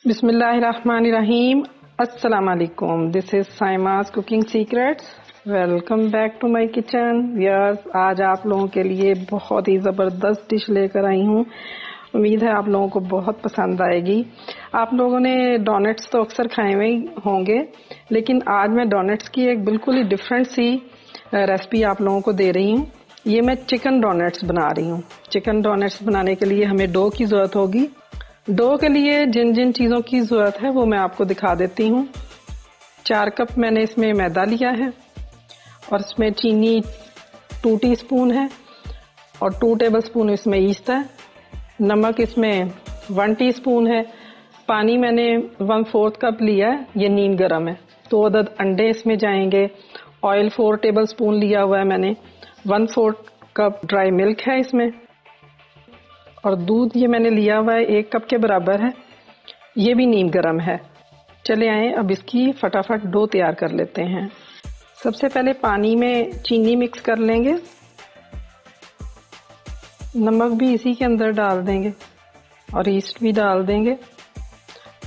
बिस्मिल्लाहिर्रहमानिर्रहीम। अस्सलाम वालेकुम। This is Saima's cooking secrets. Welcome back to my kitchen. Viewers, आज आप लोगों के लिए बहुत ही ज़बरदस्त डिश लेकर आई हूँ। उम्मीद है आप लोगों को बहुत पसंद आएगी। आप लोगों ने डोनट्स तो अक्सर खाए हुए होंगे, लेकिन आज मैं डोनट्स की एक बिल्कुल ही डिफरेंट सी रेसिपी आप लोगों को दे रही हूँ। ये मैं चिकन डोनट्स बना रही हूँ। चिकन डोनट्स बनाने के लिए हमें डो की ज़रूरत होगी। डो के लिए जिन जिन चीज़ों की ज़रूरत है वो मैं आपको दिखा देती हूँ। 4 कप मैंने इसमें मैदा लिया है और इसमें चीनी 2 टीस्पून है और 2 टेबलस्पून इसमें ईस्ट है। नमक इसमें 1 टीस्पून है। पानी मैंने 1/4 कप लिया है, ये नीम गरम है। 2 अदद अंडे इसमें जाएंगे। ऑयल 4 टेबलस्पून लिया हुआ है मैंने। 1/4 कप ड्राई मिल्क है इसमें, और दूध ये मैंने लिया हुआ है 1 कप के बराबर है। ये भी नीम गरम है। चले आए अब इसकी फटाफट डो तैयार कर लेते हैं। सबसे पहले पानी में चीनी मिक्स कर लेंगे। नमक भी इसी के अंदर डाल देंगे और ईस्ट भी डाल देंगे,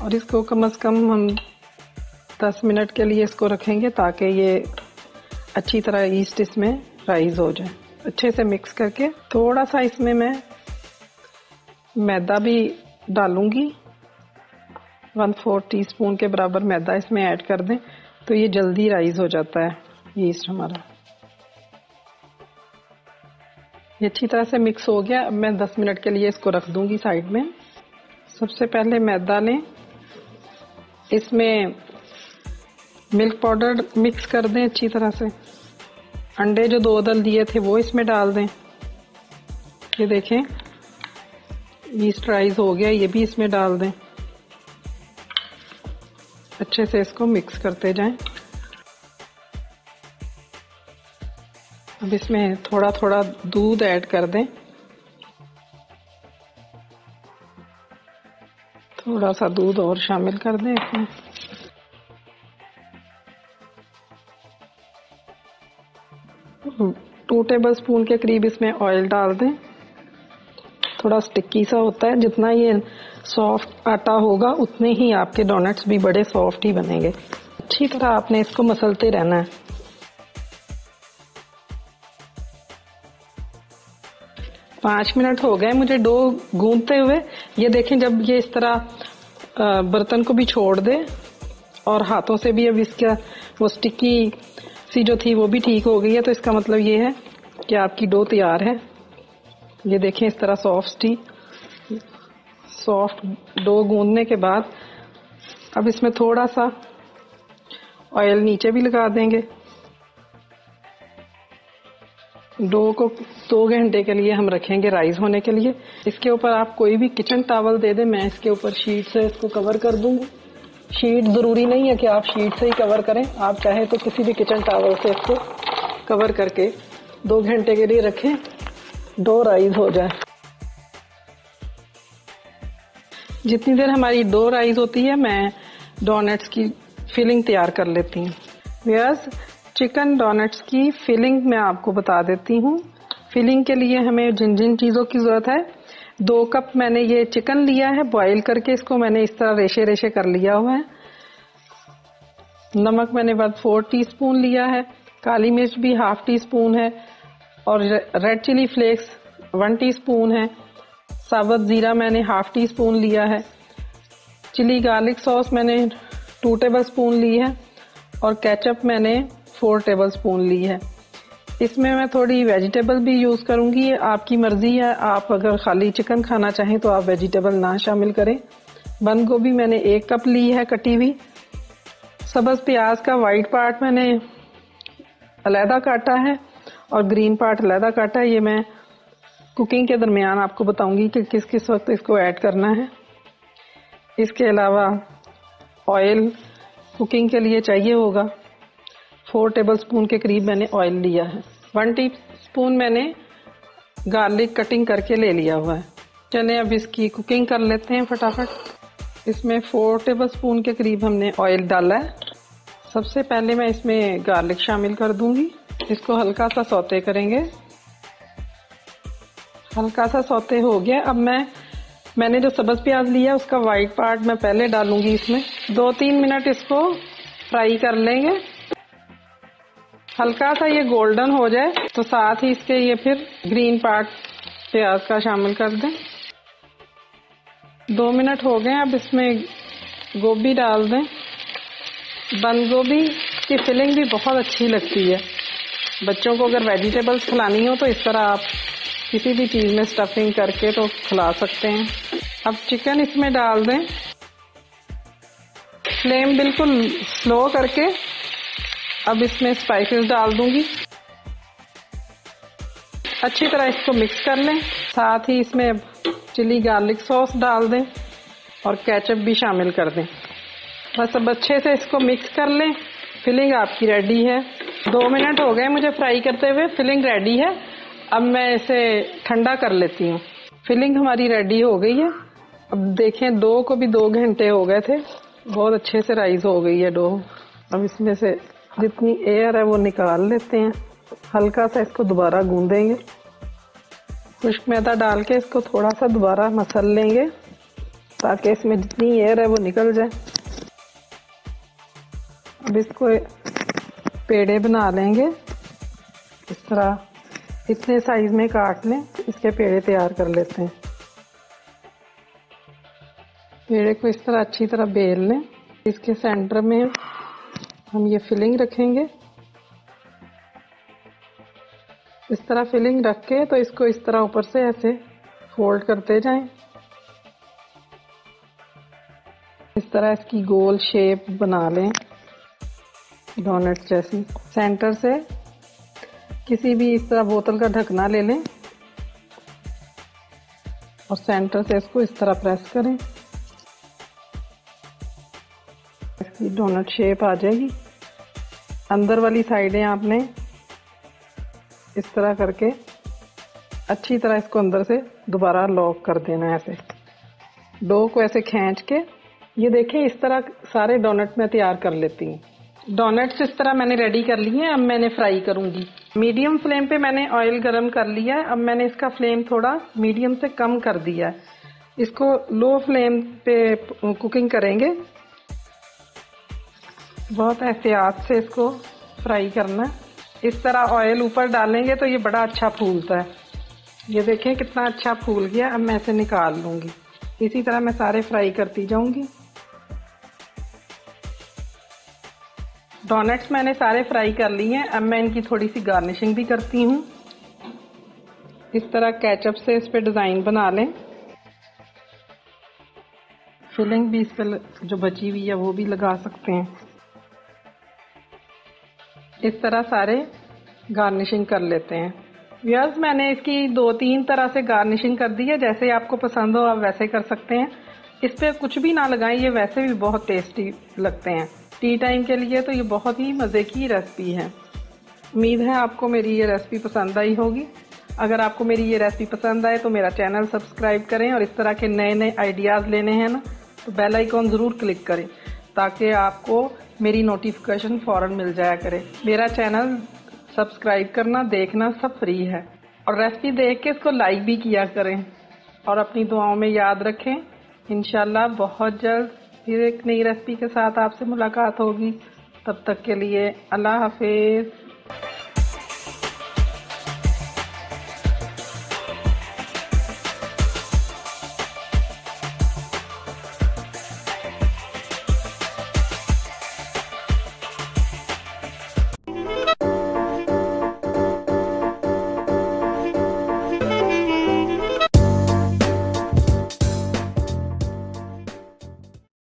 और इसको कम से कम हम 10 मिनट के लिए इसको रखेंगे ताकि ये अच्छी तरह ईस्ट इसमें राइज हो जाए। अच्छे से मिक्स करके थोड़ा सा इसमें मैं मैदा भी डालूंगी। 1/4 टीस्पून के बराबर मैदा इसमें ऐड कर दें तो ये जल्दी राइज हो जाता है यीस्ट हमारा। ये अच्छी तरह से मिक्स हो गया। अब मैं 10 मिनट के लिए इसको रख दूंगी साइड में। सबसे पहले मैदा लें, इसमें मिल्क पाउडर मिक्स कर दें अच्छी तरह से। अंडे जो 2 अदद दिए थे वो इसमें डाल दें। ये देखें ईस्ट राइज हो गया, ये भी इसमें डाल दें। अच्छे से इसको मिक्स करते जाएं। अब इसमें थोड़ा थोड़ा दूध ऐड कर दें। थोड़ा सा दूध और शामिल कर दें इसमें। टू टेबलस्पून के करीब इसमें ऑयल डाल दें। थोड़ा स्टिकी सा होता है। जितना ये सॉफ्ट आटा होगा उतने ही आपके डोनट्स भी बड़े सॉफ्ट ही बनेंगे। अच्छी तरह आपने इसको मसलते रहना है। पाँच मिनट हो गए मुझे डो गूंदते हुए। ये देखें जब ये इस तरह बर्तन को भी छोड़ दे और हाथों से भी अब इसका वो स्टिकी सी जो थी वो भी ठीक हो गई है, तो इसका मतलब ये है कि आपकी डो तैयार है। ये देखें इस तरह सॉफ्ट डो गूंदने के बाद अब इसमें थोड़ा सा ऑयल नीचे भी लगा देंगे। डो को 2 घंटे के लिए हम रखेंगे राइज होने के लिए। इसके ऊपर आप कोई भी किचन टॉवल दे दें, मैं इसके ऊपर शीट से इसको कवर कर दूंगी। शीट ज़रूरी नहीं है कि आप शीट से ही कवर करें, आप चाहें तो किसी भी किचन टॉवल से इसको कवर करके 2 घंटे के लिए रखें, डो राइज हो जाए। जितनी देर हमारी डो राइज होती है मैं डोनट्स की फिलिंग तैयार कर लेती हूँ। व्यूअर्स, चिकन डोनट्स की फिलिंग मैं आपको बता देती हूँ। फिलिंग के लिए हमें जिन जिन चीज़ों की ज़रूरत है, 2 कप मैंने ये चिकन लिया है, बॉईल करके इसको मैंने इस तरह रेशे रेशे कर लिया हुआ है। नमक मैंने 1/4 टीस्पून लिया है। काली मिर्च भी 1/2 टीस्पून है और रेड चिली फ्लेक्स 1 टीस्पून है। साबुत ज़ीरा मैंने 1/2 टीस्पून लिया है। चिली गार्लिक सॉस मैंने 2 टेबलस्पून ली है और केचप मैंने 4 टेबलस्पून ली है। इसमें मैं थोड़ी वेजिटेबल भी यूज़ करूँगी, आपकी मर्ज़ी है। आप अगर खाली चिकन खाना चाहें तो आप वेजिटेबल ना शामिल करें। बंद गोभी मैंने 1 कप ली है कटी हुई। सब्ज़ प्याज का वाइट पार्ट मैंने अलहदा काटा है और ग्रीन पार्ट अलहदा काटा है। ये मैं कुकिंग के दरमियान आपको बताऊंगी कि किस किस वक्त इसको ऐड करना है। इसके अलावा ऑयल कुकिंग के लिए चाहिए होगा। 4 टेबलस्पून के करीब मैंने ऑयल लिया है। 1 टीस्पून मैंने गार्लिक कटिंग करके ले लिया हुआ है। चलें अब इसकी कुकिंग कर लेते हैं फटाफट। इसमें 4 टेबलस्पून के करीब हमने ऑयल डाला है। सबसे पहले मैं इसमें गार्लिक शामिल कर दूंगी। इसको हल्का सा सौते करेंगे। हल्का सा सौते हो गया। अब मैं मैंने जो सब्ज प्याज लिया उसका वाइट पार्ट मैं पहले डालूंगी इसमें। 2-3 मिनट इसको फ्राई कर लेंगे। हल्का सा ये गोल्डन हो जाए तो साथ ही इसके ये फिर ग्रीन पार्ट प्याज का शामिल कर दें। 2 मिनट हो गए, अब इसमें गोभी डाल दें। बंद गोभी की फिलिंग भी बहुत अच्छी लगती है। बच्चों को अगर वेजिटेबल्स खिलानी हो तो इस तरह आप किसी भी चीज़ में स्टफिंग करके तो खिला सकते हैं। अब चिकन इसमें डाल दें। फ्लेम बिल्कुल स्लो करके अब इसमें स्पाइसेस डाल दूंगी। अच्छी तरह इसको मिक्स कर लें। साथ ही इसमें चिली गार्लिक सॉस डाल दें और केचप भी शामिल कर दें। बस अब अच्छे से इसको मिक्स कर लें। फिलिंग आपकी रेडी है। 2 मिनट हो गए मुझे फ्राई करते हुए, फिलिंग रेडी है। अब मैं इसे ठंडा कर लेती हूँ। फिलिंग हमारी रेडी हो गई है। अब देखें, डो को भी 2 घंटे हो गए थे, बहुत अच्छे से राइज हो गई है डो। अब इसमें से जितनी एयर है वो निकाल लेते हैं। हल्का सा इसको दोबारा गूंदेंगे। खुश्क मैदा डाल के इसको थोड़ा सा दोबारा मसल लेंगे ताकि इसमें जितनी एयर है वो निकल जाए। अब इसको पेड़े बना लेंगे। इस तरह इतने साइज में काट लें, इसके पेड़े तैयार कर लेते हैं। पेड़े को इस तरह अच्छी तरह बेल लें। इसके सेंटर में हम ये फिलिंग रखेंगे। इस तरह फिलिंग रख के तो इसको इस तरह ऊपर से ऐसे फोल्ड करते जाएं। इस तरह इसकी गोल शेप बना लें डोनट जैसी। सेंटर से किसी भी इस तरह बोतल का ढकना ले लें और सेंटर से इसको इस तरह प्रेस करें। इसकी डोनट शेप आ जाएगी। अंदर वाली साइडें आपने इस तरह करके अच्छी तरह इसको अंदर से दोबारा लॉक कर देना है। ऐसे डो को ऐसे खींच के, ये देखें, इस तरह सारे डोनट मैं तैयार कर लेती हूँ। डोनट्स इस तरह मैंने रेडी कर लिए हैं। अब मैंने फ्राई करूंगी। मीडियम फ्लेम पे मैंने ऑयल गरम कर लिया है। अब मैंने इसका फ्लेम थोड़ा मीडियम से कम कर दिया है। इसको लो फ्लेम पे कुकिंग करेंगे। बहुत एहतियात से इसको फ्राई करना है। इस तरह ऑयल ऊपर डालेंगे तो ये बड़ा अच्छा फूलता है। ये देखें कितना अच्छा फूल गया। अब मैं इसे निकाल लूंगी। इसी तरह मैं सारे फ्राई करती जाऊंगी। डोनट्स मैंने सारे फ्राई कर लिए हैं। अब मैं इनकी थोड़ी सी गार्निशिंग भी करती हूँ। इस तरह केचप से इस पे डिज़ाइन बना लें। फिलिंग भी इस पे जो बची हुई है वो भी लगा सकते हैं। इस तरह सारे गार्निशिंग कर लेते हैं। व्यूअर्स, मैंने इसकी 2-3 तरह से गार्निशिंग कर दी है। जैसे आपको पसंद हो आप वैसे कर सकते हैं। इस पे कुछ भी ना लगाएं, ये वैसे भी बहुत टेस्टी लगते हैं। टी टाइम के लिए तो ये बहुत ही मज़े की रेसिपी है। उम्मीद है आपको मेरी ये रेसिपी पसंद आई होगी। अगर आपको मेरी ये रेसिपी पसंद आए तो मेरा चैनल सब्सक्राइब करें और इस तरह के नए नए आइडियाज़ लेने हैं ना तो बेल आइकॉन ज़रूर क्लिक करें ताकि आपको मेरी नोटिफिकेशन फ़ौरन मिल जाया करे। मेरा चैनल सब्सक्राइब करना, देखना सब फ्री है और रेसिपी देख के इसको लाइक भी किया करें और अपनी दुआओं में याद रखें। इंशाल्लाह बहुत जल्द फिर एक नई रेसिपी के साथ आपसे मुलाकात होगी। तब तक के लिए अल्लाह हाफिज़।